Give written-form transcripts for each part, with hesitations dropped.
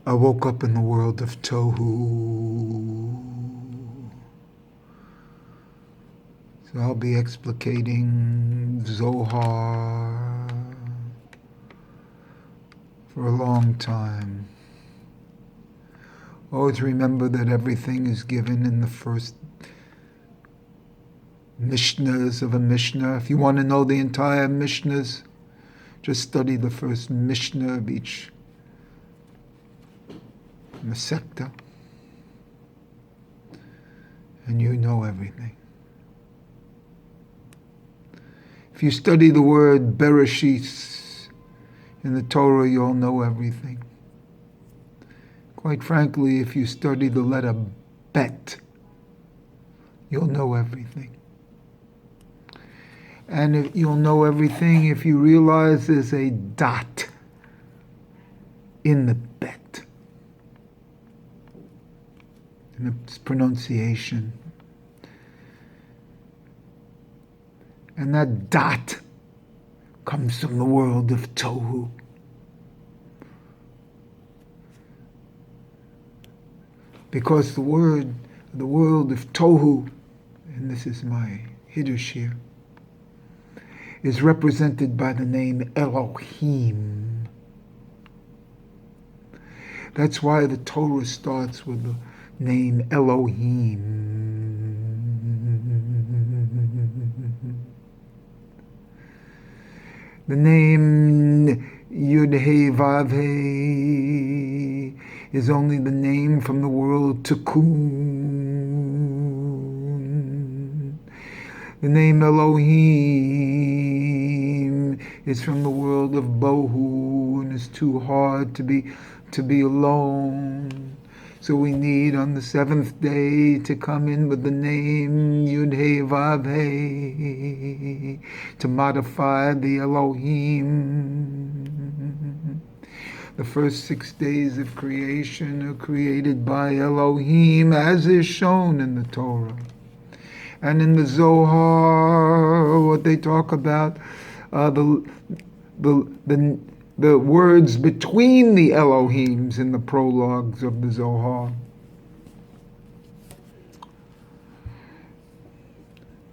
I woke up in the world of Tohu. So I'll be explicating Zohar for a long time. Always remember that everything is given in the first Mishnahs of a Mishnah. If you want to know the entire Mishnahs, just study the first Mishnah of each Masechta, and you know everything. If you study the word Bereshith in the Torah, you'll know everything. Quite frankly, if you study the letter Bet, you'll know everything. And you'll know everything if you realize there's a dot in the Bet, in its pronunciation. And that dot comes from the world of Tohu. Because the world of Tohu, and this is my Hiddush here, is represented by the name Elohim. That's why the Torah starts with the name Elohim. The name Yud-Heh Vav-Heh is only the name from the world Tikkun. The name Elohim is from the world of Bohu, and it's too hard to be alone. So we need on the seventh day to come in with the name Yud-Heh Vav-Heh to modify the Elohim. The first 6 days of creation are created by Elohim, as is shown in the Torah. And in the Zohar, what they talk about, the words between the Elohims in the prologues of the Zohar.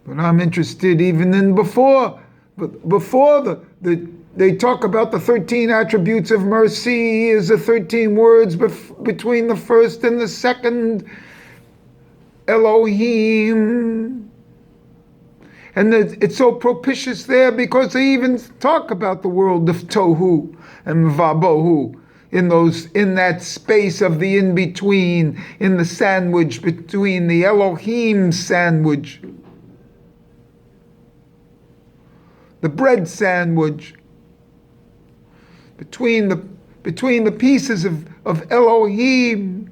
But I'm interested even in before they talk about the 13 attributes of mercy is the 13 words between the first and the second Elohim. And it's so propitious there because they even talk about the world of Tohu and Vabohu in that space of the in-between, in the sandwich between the Elohim sandwich, the bread sandwich, between the pieces of Elohim,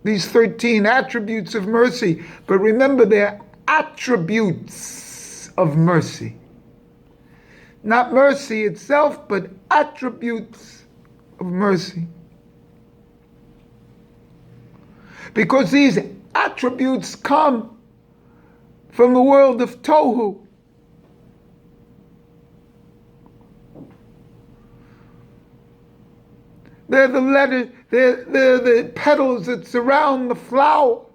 these 13 attributes of mercy. But remember, they're attributes of mercy. Not mercy itself, but attributes of mercy. Because these attributes come from the world of Tohu. They're the letters, they're the petals that surround the flower.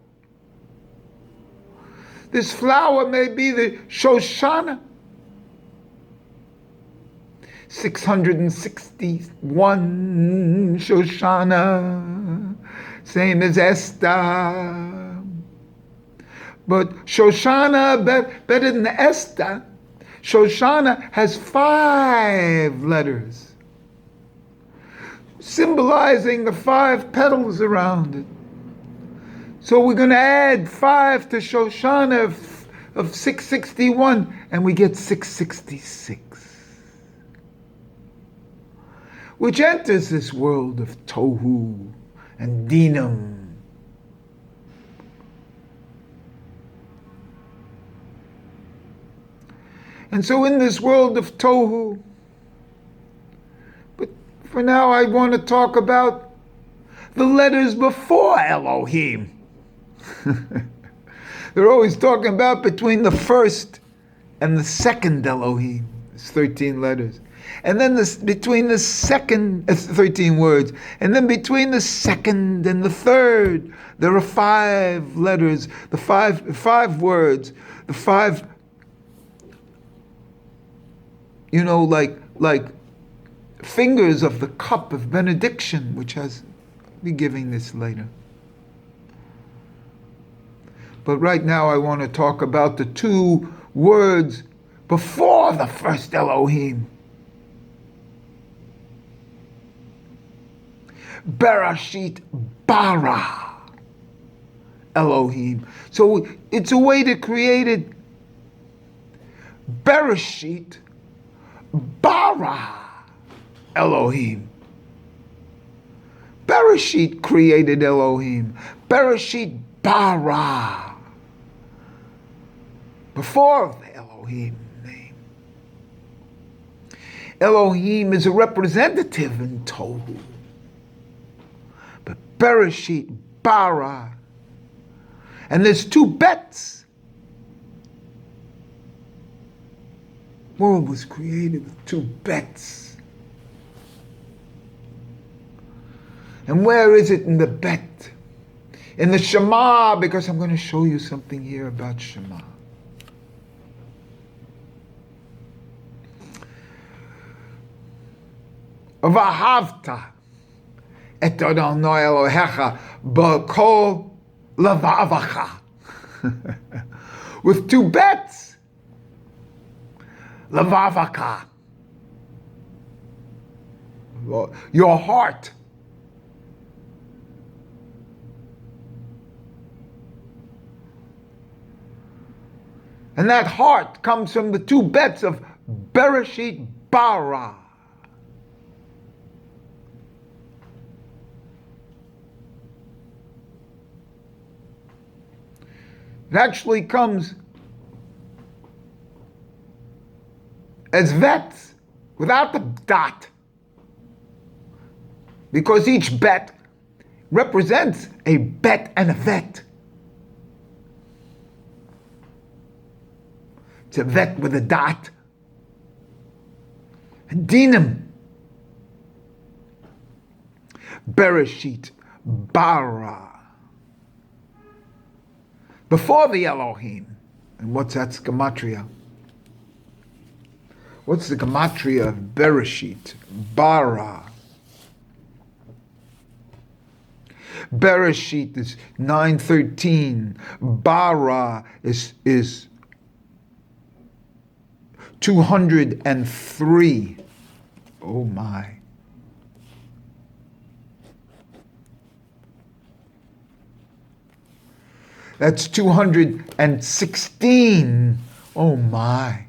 This flower may be the Shoshana. 661 Shoshana, same as Esther. But Shoshana, better than Esther, Shoshana has 5 letters, symbolizing the 5 petals around it. So we're going to add 5 to Shoshana of 661, and we get 666, which enters this world of Tohu and Dinam. And so in this world of Tohu, but for now I want to talk about the letters before Elohim. They're always talking about between the first and the second Elohim. It's 13 letters. And then between the second, 13 words, and then between the second and the third, there are 5 letters, the five words, the 5, like fingers of the cup of benediction, which I'll be giving this later. But right now I want to talk about the 2 words before the first Elohim. Bereshit bara Elohim. So it's a way to create it. Bereshit bara Elohim. Bereshit created Elohim. Bereshit bara. Before the Elohim name. Elohim is a representative in Tohu. But Bereshit bara. And there's 2 bets. World was created with 2 bets. And where is it in the bet? In the Shema, because I'm going to show you something here about Shema. Vahavta et Adonai Elohecha b'kol levavacha. With 2 bets. Levavaka. Your heart. And that heart comes from the 2 bets of Bereshit bara. It actually comes as vets without the dot. Because each bet represents a bet and a vet. It's a vet with a dot. And dinim. Bereshit bara. Before the Elohim. And what's that gematria? What's the gematria of Bereshit? Bara. Bereshit is 913. Bara is 203. Oh my. That's 216. Oh my.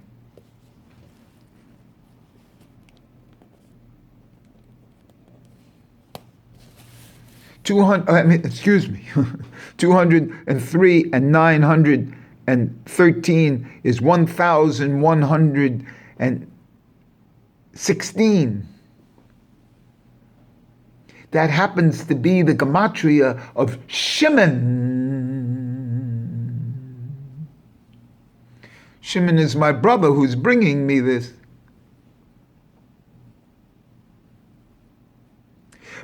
Excuse me. 203 and 913 is 1,116. That happens to be the gematria of Shimon. Shimon is my brother who's bringing me this.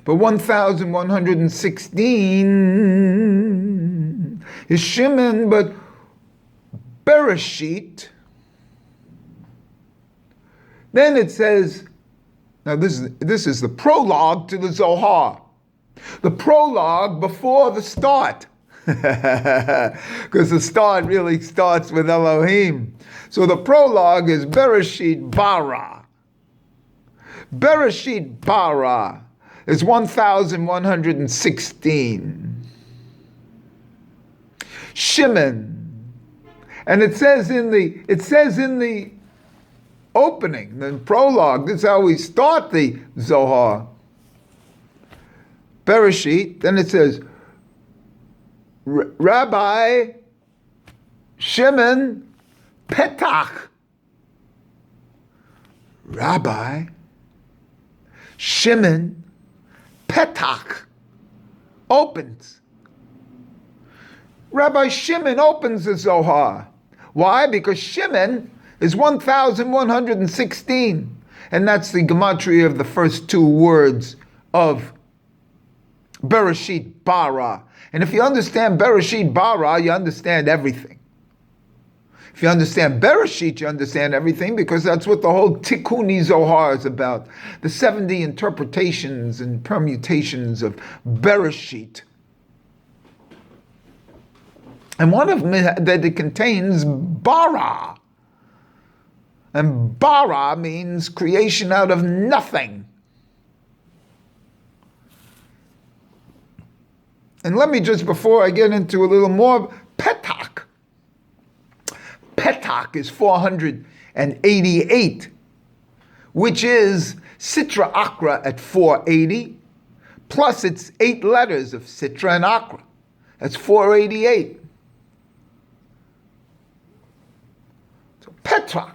But 1,116 is Shimon, but Bereshit. Then it says, now this is the prologue to the Zohar. The prologue before the start. Because the start really starts with Elohim. So the prologue is Bereshit bara. Bereshit bara is 1,116. Shimon. And it says in the opening, the prologue, this is how we start the Zohar. Bereshit, then it says, Rabbi Shimon Petach. Rabbi Shimon Petach opens. Rabbi Shimon opens the Zohar. Why? Because Shimon is 1,116. And that's the gematria of the first two words of Bereshit bara. And if you understand Bereshit bara, you understand everything. If you understand Bereshit, you understand everything, because that's what the whole Tikkuni Zohar is about. The 70 interpretations and permutations of Bereshit. And one of them that it contains bara. And bara means creation out of nothing. And let me just, before I get into a little more, Petak. Petak is 488, which is Sitra Akra at 480, plus it's 8 letters of Sitra and Akra. That's 488. So Petak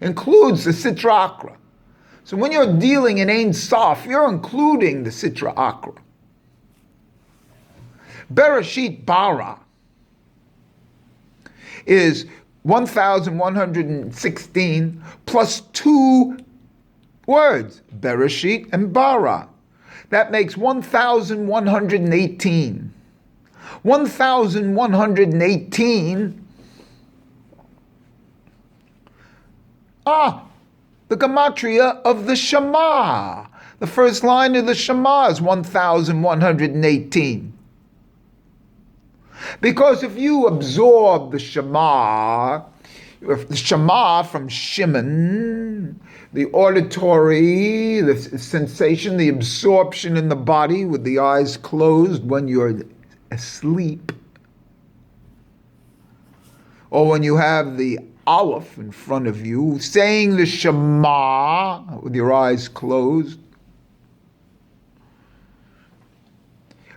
includes the Sitra Akra. So when you're dealing in Ein Sof, you're including the Sitra Akra. Bereshit bara is 1,116 plus 2 words, Bereshit and bara. That makes 1,118. 1,118. The gematria of the Shema. The first line of the Shema is 1,118. Because if you absorb the Shema from Shimon, the auditory, the sensation, the absorption in the body with the eyes closed when you're asleep, or when you have the Aleph in front of you, saying the Shema with your eyes closed,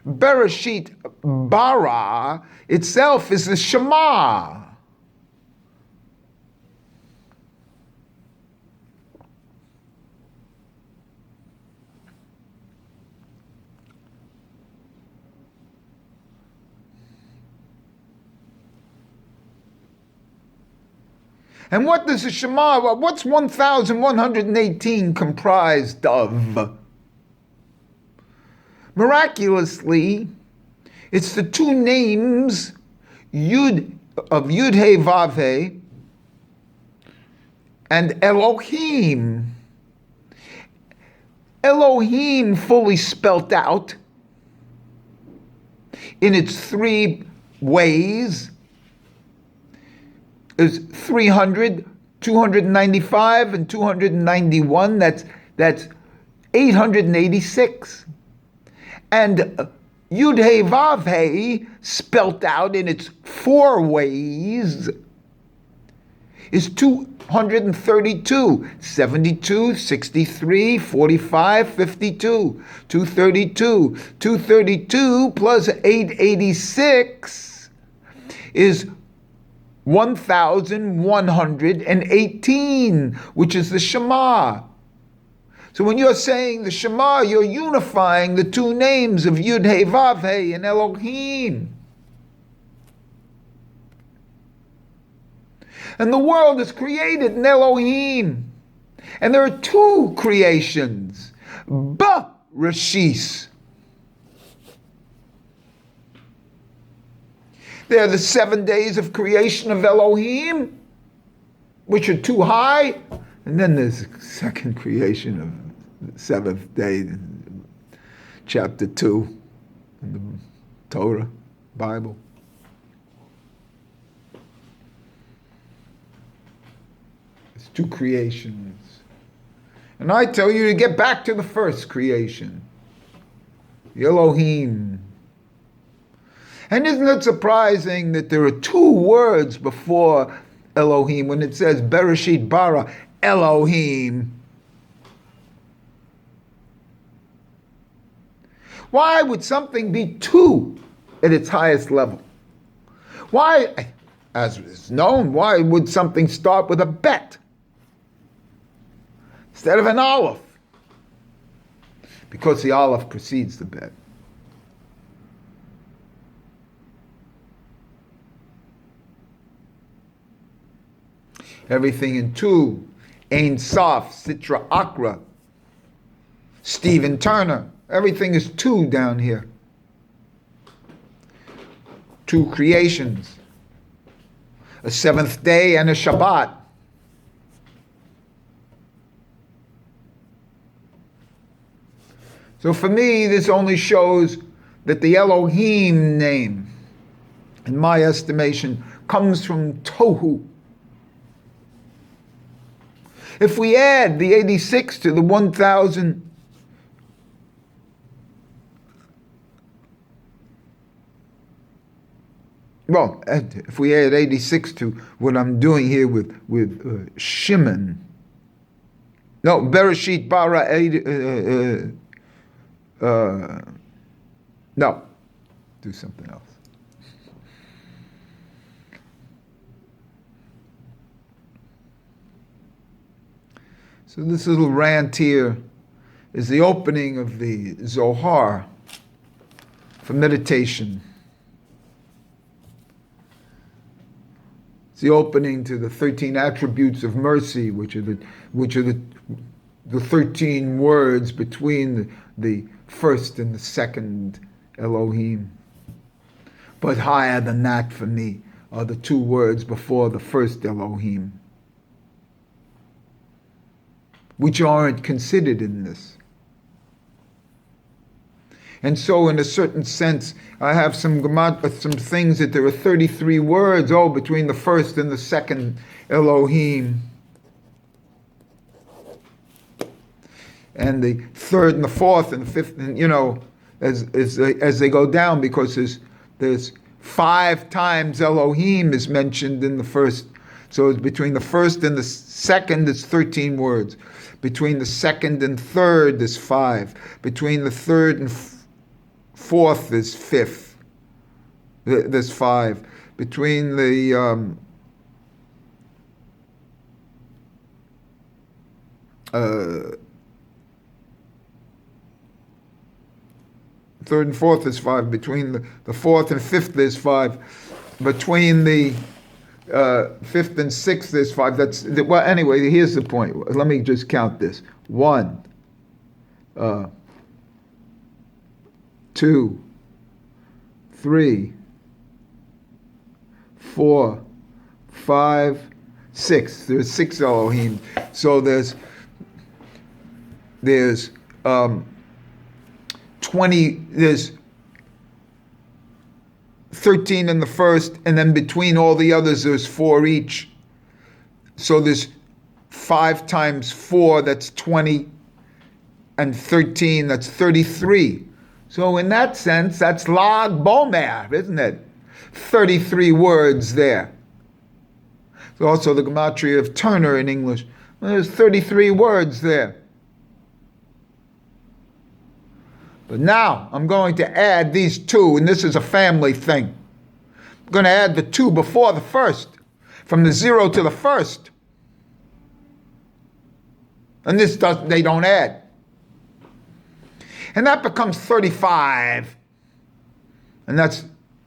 Bereshit bara itself is the Shema. And what does the Shema, what's 1,118 comprised of? Miraculously, it's the two names of Yud-He Vav-He and Elohim. Elohim fully spelt out in its 3 ways is 300, 295, and 291. That's 886. And Yud-He Vav-He, spelt out in its 4 ways, is 232, 72, 63, 45, 52, 232. 232 plus 886 is 1,118, which is the Shema. So when you're saying the Shema, you're unifying the 2 names of Yud-He Vav-He and Elohim. And the world is created in Elohim. And there are 2 creations, Bereshis. There are the 7 days of creation of Elohim, which are too high. And then there's the second creation of the 7th day, chapter 2 in the Torah, Bible. It's 2 creations. And I tell you to get back to the first creation, the Elohim. And isn't it surprising that there are 2 words before Elohim when it says Bereshit bara, Elohim? Why would something be 2 at its highest level? Why, as is known, why would something start with a bet instead of an aleph? Because the aleph precedes the bet. Everything in 2 Ein Sof, Sitra Akra, Stephen Turner. Everything is two down here. Two creations. A seventh day and a Shabbat. So for me, this only shows that the Elohim name, in my estimation, comes from Tohu. If we add the 86 to the 1,000, well, if we add 86 to what I'm doing here with Shimon, no, Bereshit bara, no, do something else. So this little rant here is the opening of the Zohar for meditation. It's the opening to the 13 attributes of mercy, which are the 13 words between the first and the second Elohim. But higher than that for me are the two words before the first Elohim, which aren't considered in this. And so in a certain sense, I have some things that there are 33 words, between the first and the second Elohim. And the third and the fourth and the fifth, and as they go down, because there's 5 times Elohim is mentioned in the first. So it's between the first and the second, it's 13 words. Between the second and third, there's 5. Between the third and fourth, there's 5. There's 5. Between the third and fourth is 5. Between the fourth and fifth, there's 5. Between the fifth and sixth, there's 5. Well, anyway, here's the point. Let me just count this. 1, 2, 3, 4, 5, 6. There's 6 Elohim. So there's 20. There's 13 in the first, and then between all the others, there's 4 each. So there's 5 times 4, that's 20, and 13, that's 33. So in that sense, that's Lag Bomer, isn't it? 33 words there. So also the Gematria of Turner in English. Well, there's 33 words there. But now I'm going to add these 2, and this is a family thing. I'm going to add the 2 before the first, from the 0 to the first. And they don't add. And that becomes 35. And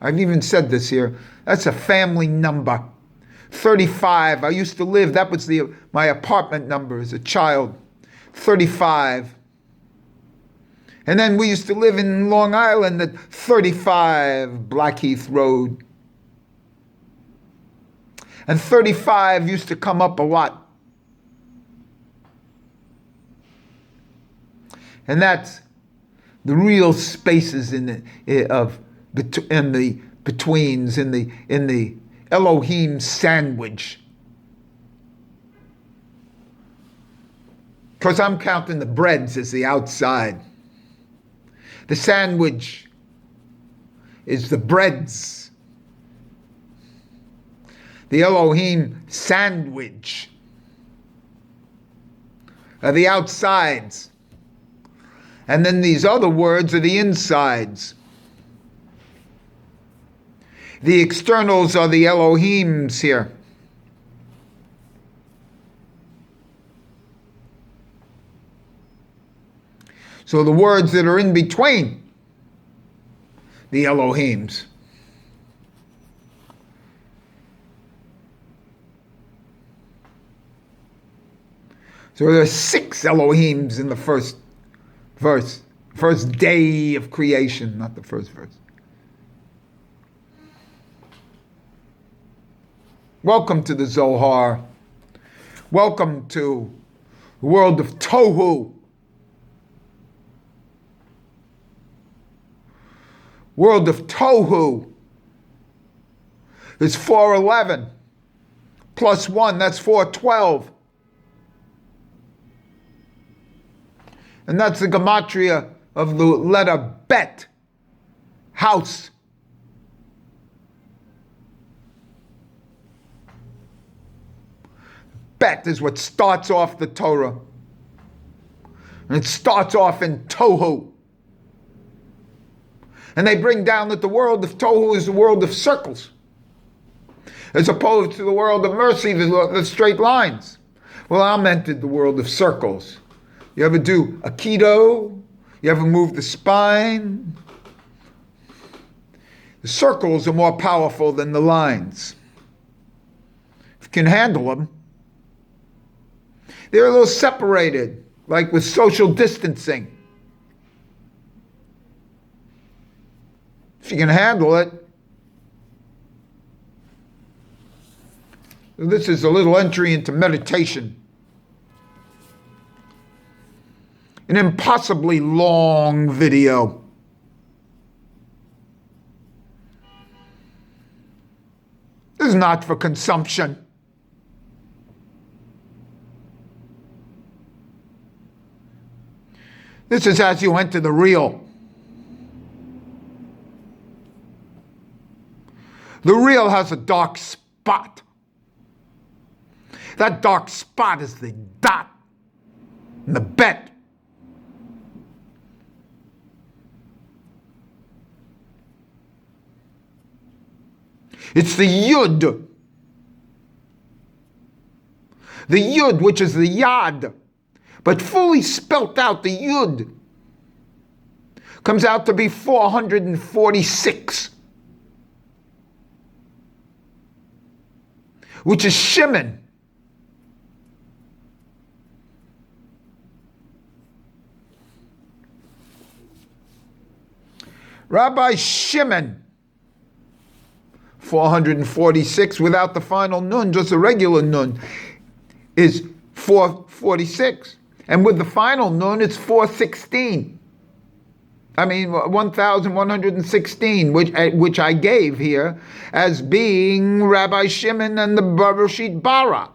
I've even said this here, that's a family number. 35, I used to live, that was my apartment number as a child. 35. And then we used to live in Long Island at 35 Blackheath Road. And 35 used to come up a lot. And that's the real spaces in the betweens, in the Elohim sandwich. Because I'm counting the breads as the outside. The sandwich is the breads. The Elohim sandwich are the outsides. And then these other words are the insides. The externals are the Elohims here. So the words that are in between the Elohims. So there are 6 Elohims in the first verse, first day of creation, not the first verse. Welcome to the Zohar. Welcome to the world of Tohu. World of Tohu is 411 plus 1, that's 412. And that's the gematria of the letter Bet, house. Bet is what starts off the Torah. And it starts off in Tohu. And they bring down that the world of Tohu is the world of circles, as opposed to the world of mercy, the straight lines. Well, I'm entered the world of circles. You ever do Aikido? You ever move the spine? The circles are more powerful than the lines. If you can handle them. They're a little separated, like with social distancing. If you can handle it. This is a little entry into meditation. An impossibly long video. This is not for consumption. This is as you enter the real. The real has a dark spot. That dark spot is the dot and the bet. It's the Yud. The Yud, which is the Yad. But fully spelt out, the Yud comes out to be 446. Which is Shimon. Rabbi Shimon, 446 without the final nun, just a regular nun, is 446. And with the final nun, it's 416. I mean, 1,116, which I gave here as being Rabbi Shimon and the Bereshit Bara.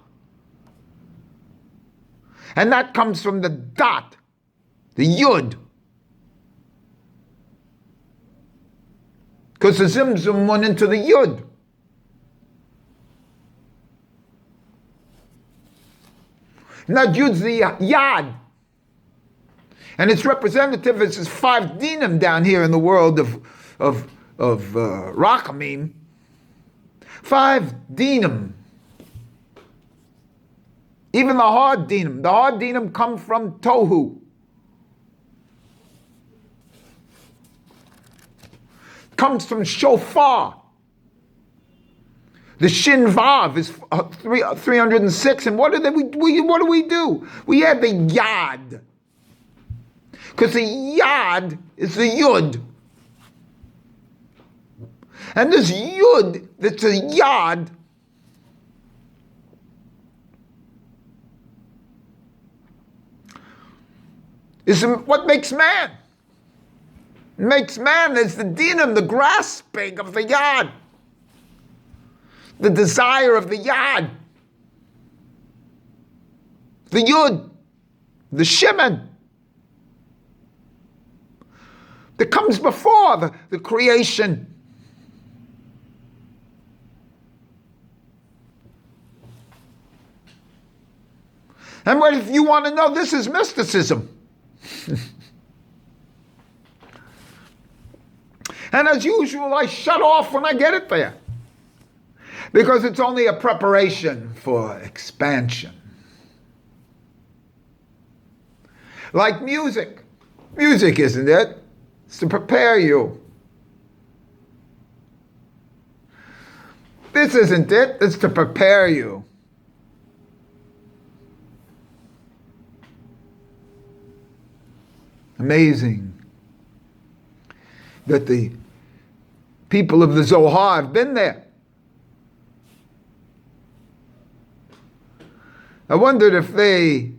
And that comes from the dot, the Yud. Because the Zimzum went into the Yud. And that Yud's the Yad. And its representative is 5 dinim down here in the world of Rachamim. 5 dinim. Even the hard dinim. The hard dinim come from Tohu. Comes from shofar. The shin vav is 306. And what do we do? We add the yad. Because the yad is the yud. And this yud, that's a yad, is what makes man. Makes man is the dinim, the grasping of the yad. The desire of the yad. The yud. The Shimon. That comes before the creation. And what if you want to know, this is mysticism. And as usual, I shut off when I get it there. Because it's only a preparation for expansion. Like music. Music, isn't it? It's to prepare you. This isn't it. It's to prepare you. Amazing that the people of the Zohar have been there. I wondered if they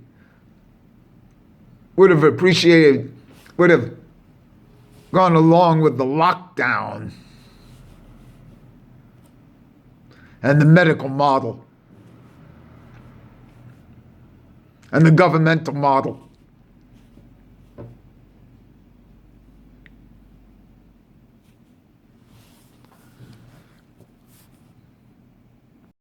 would have appreciated, would have gone along with the lockdown and the medical model and the governmental model.